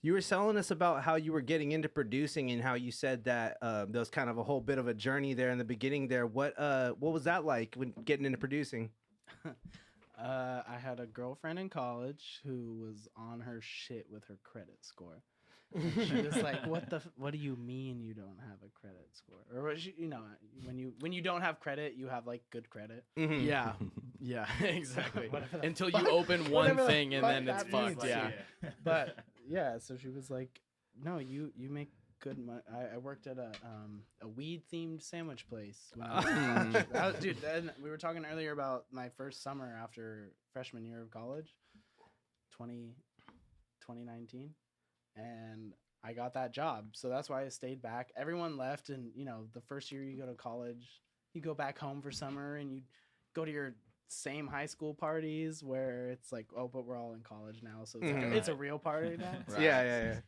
You were telling us about how you were getting into producing and how you said that there was kind of a whole bit of a journey there in the beginning there. What was that like when getting into producing? I had a girlfriend in college who was on her shit with her credit score. And she was like, "What do you mean you don't have a credit score?" Or what when you don't have credit, you have like good credit. Mm-hmm. Yeah, exactly. Until fuck- you open one whatever the thing and fuck then it's that fucked. means. Yeah. But yeah, so she was like, "No, you make good money." I worked at a weed themed sandwich place. When I was in college. Dude, then we were talking earlier about my first summer after freshman year of college, 2019, and I got that job. So that's why I stayed back. Everyone left, and the first year you go to college, you go back home for summer, and you go to your same high school parties where it's like, oh, but we're all in college now, so it's, like, it's a real party now. Right. Yeah.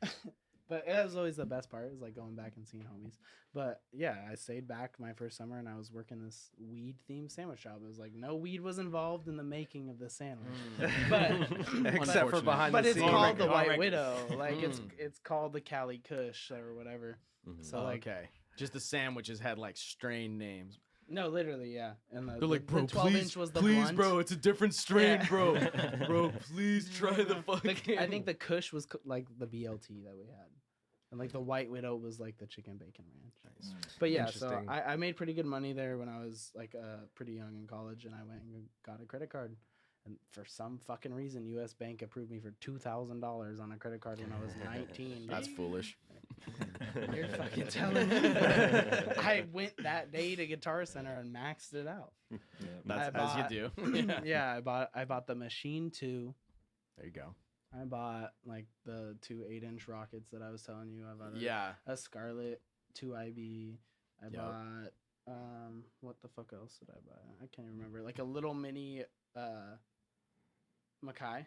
But it was always the best part, is like going back and seeing homies. But yeah, I stayed back my first summer, and I was working this weed themed sandwich shop. It was like no weed was involved in the making of the sandwich, but Except for behind the but it's scenes. called the Oh, White right. Widow. Like it's called the Cali Kush or whatever. So like okay. Just the sandwiches had like strain names. no, literally, yeah. And They're like, bro, the 12 please, inch was the please, blunt. bro, it's a different strain, Yeah. bro. Bro, please try the fucking. I think the Kush was like the BLT that we had. And like the White Widow was like the chicken bacon ranch. Nice. But yeah, so Interesting. I made pretty good money there when I was like pretty young in college, and I went and got a credit card. And for some fucking reason, U.S. Bank approved me for $2,000 on a credit card when I was 19. That's foolish. You're fucking telling me. I went that day to Guitar Center and maxed it out. That's I as bought- you do. Yeah, I bought the Machine 2. There you go. I bought like the 2 8-inch rockets that I was telling you. I bought a Scarlet 2IB. I Yep. bought what the fuck else did I buy? I can't even remember. Like a little mini Mackay.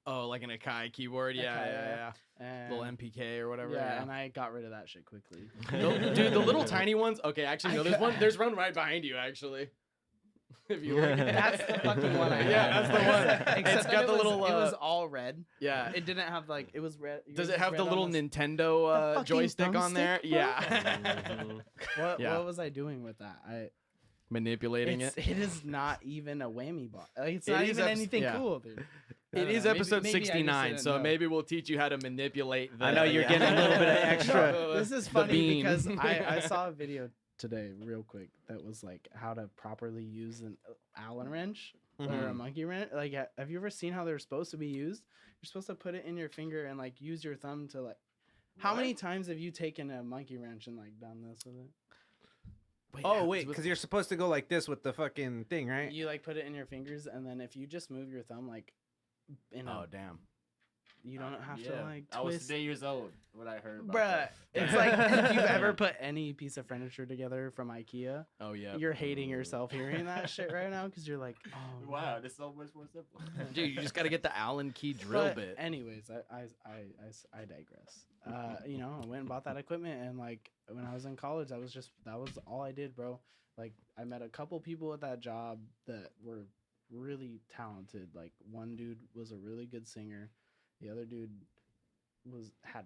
Oh, like an Akai keyboard? Yeah, Akai, yeah. And, Little MPK or whatever. yeah, and I got rid of that shit quickly. Dude, the little tiny ones. Okay, actually, no. There's one right behind you. Actually, if you look. That's the fucking one I had. Yeah, that's the one. Except It's that got it the was, little. it was all red. Yeah. It didn't have like it was red. Does yours it was have the red little on the Nintendo fucking joystick on there? thumbstick, bro? Yeah. Yeah. What was I doing with that? Manipulating it. It is not even a whammy bar. Like, it's It not is even anything yeah. cool, dude. I It don't is know. episode Maybe I just 69, didn't so know. maybe we'll teach you how to manipulate the. I know you're getting a little bit of extra. This is the funny beam. because I saw a video today, real quick, that was like how to properly use an Allen wrench or a monkey wrench. Like, have you ever seen how they're supposed to be used? You're supposed to put it in your finger and like use your thumb to like. How many times have you taken a monkey wrench and like done this with it? Oh wait, because you're supposed to go like this with the fucking thing, right? You like put it in your fingers, and then if you just move your thumb like, Oh damn. you don't have to like I was twist. 8 years old when I heard about Bruh, that. it's like if you've ever put any piece of furniture together from IKEA, Oh yeah. you're hating yourself hearing that shit right now because you're like, oh Wow, this is so much more simple. Dude, you just got to get the Allen key drill But bit. anyways, I digress. I went and bought that equipment, and like when I was in college, that was all I did, bro. Like I met a couple people at that job that were really talented. Like one dude was a really good singer, the other dude had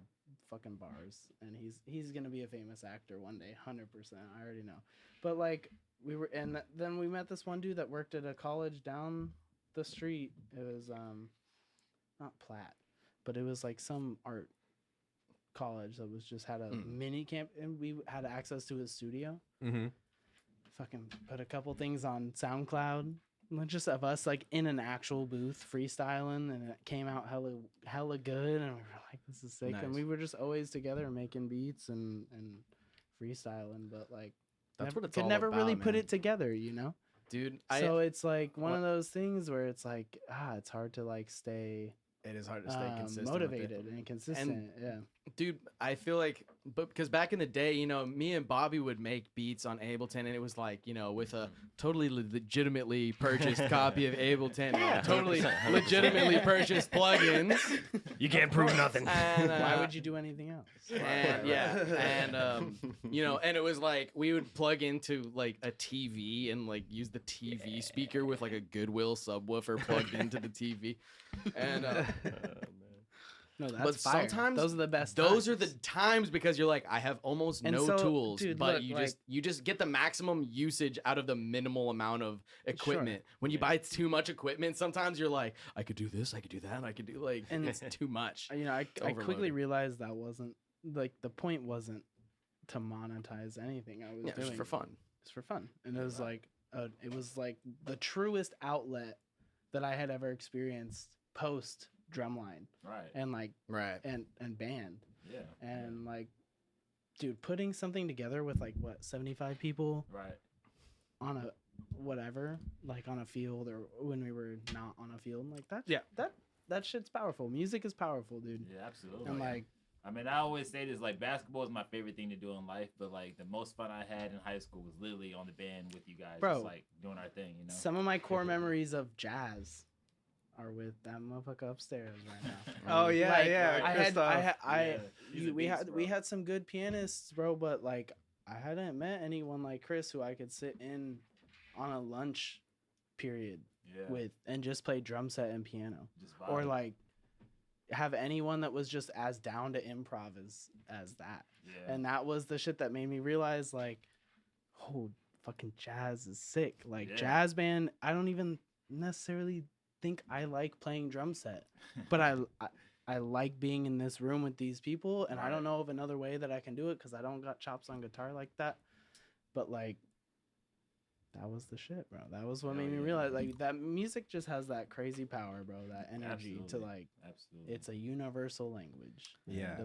fucking bars, and he's gonna be a famous actor one day, 100%. I already know. But like then we met this one dude that worked at a college down the street. It was not Platt, but it was like some art college that was just had a mini camp, and we had access to his studio. Mm-hmm. Fucking put a couple things on SoundCloud, just of us like in an actual booth freestyling, and it came out hella good, and we were like, this is sick. Nice. And we were just always together making beats and freestyling, but like That's what it's could all never really about, put man. it together, you know. Dude, So it's like one what- of those things where it's like it's hard to like stay it is hard to stay consistent with it. motivated and consistent. Yeah. Dude, I feel like, but because back in the day, me and Bobby would make beats on Ableton, and it was like, with a totally legitimately purchased copy of Ableton, totally legitimately purchased plugins. You can't prove nothing. And, Why would you do anything else? And and it was like we would plug into like a TV and like use the TV speaker with like a Goodwill subwoofer plugged into the TV, and No, that's But fire. sometimes those are the best. Those are times. the times because you're like, I have almost And no so, tools, dude, but look, you just get the maximum usage out of the minimal amount of equipment. When you Yeah. buy too much equipment, sometimes you're like, I could do this, I could do that, I could do like, And- it's too much. You know, I quickly overloaded. realized that wasn't like the point wasn't to monetize anything I was Yeah, doing. just for fun. It's for fun, and Right. it was like the truest outlet that I had ever experienced post drumline Right. and like Right. and band Yeah. and like, dude, putting something together with like what 75 people Right. on a whatever, like on a field or when we were not on a field, like that. Yeah. that shit's powerful. Music is powerful, dude. Yeah, absolutely. And like, I mean, I always say this, like, basketball is my favorite thing to do in life, but like the most fun I had in high school was literally on the band with you guys, Bro, just like doing our thing, you know. some of my core memories of jazz are with that motherfucker upstairs right now. Oh yeah, Like, yeah. I had, Christoph. Yeah, he's a we beast, had bro. we had some good pianists, bro, but like I hadn't met anyone like Chris who I could sit in on a lunch period Yeah. with and just play drum set and piano, Just or vibe. like have anyone that was just as down to improv as that. Yeah. And that was the shit that made me realize like, oh, fucking jazz is sick. Like Yeah. jazz band, I don't even necessarily think I like playing drum set, but I like being in this room with these people, and I Right. don't know of another way that I can do it because I don't got chops on guitar like that. But like, that was the shit, bro. That was what Hell made me yeah. realize like that music just has that crazy power, bro. That energy to Absolutely. like, Absolutely. it's a universal language. Yeah. It